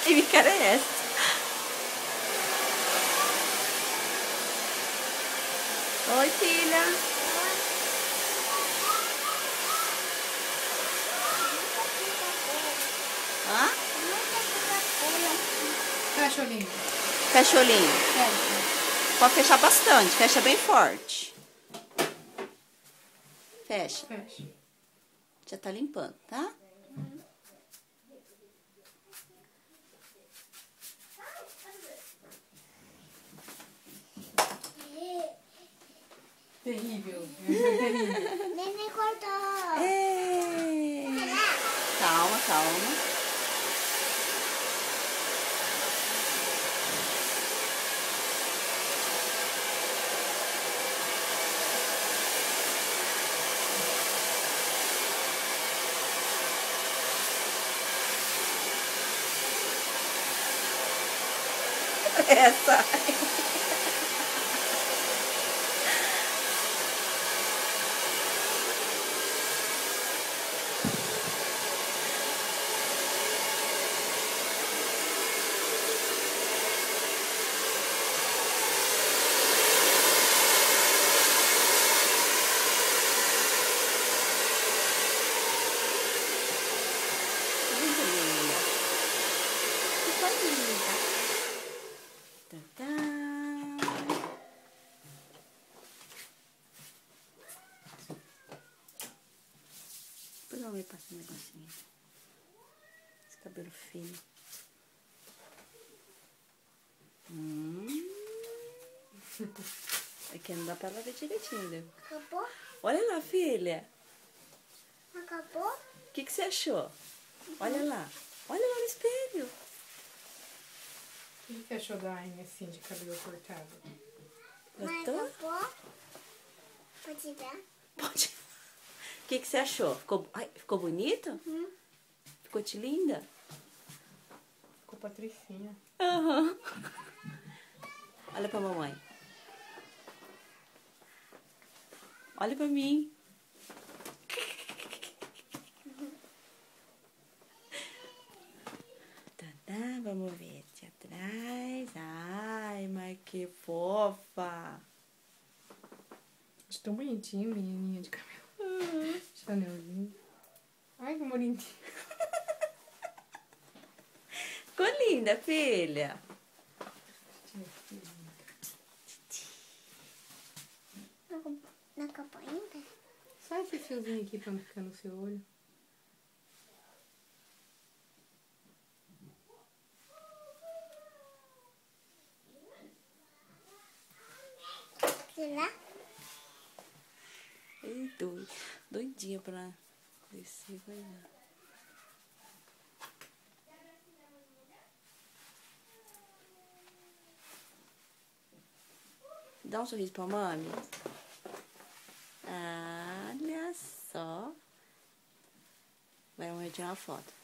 E que cara é essa? Oi, filha. Hã? Fecha o olhinho. Fecha o olhinho. Fecha. Pode fechar bastante. Fecha bem forte. Fecha. Fecha. Já tá limpando, tá? Terrível. Terrível. Neném cortou. Ei. Calma, calma. Essa. Muito linda. Ficou linda. Tadã. Depois eu vou passar um negocinho. Esse cabelo fino. É que não dá pra ela ver direitinho, né? Acabou? Olha lá, filha. Acabou? O que você achou? Olha lá. Olha lá no espelho. O que você achou da Aine assim, de cabelo cortado? Mãe, Gostou? acabou? Pode dar? Pode. O que você achou? Ficou bonito? Ficou te linda? Ficou patricinha. Aham. Olha pra mamãe. Olha pra mim. Tadã, vamos ver aqui atrás. Ai, mas que fofa. Acho tão bonitinho, menininha de cabelo. Chanelzinho. Ai, que bonitinho. Ficou linda, filha. Não acabou ainda? Só esse fiozinho aqui pra não ficar no seu olho. Será? Ei, doidinha pra descer, vai lá. Dá um sorriso pra mami. Olha só. Vai, vamos tirar uma foto.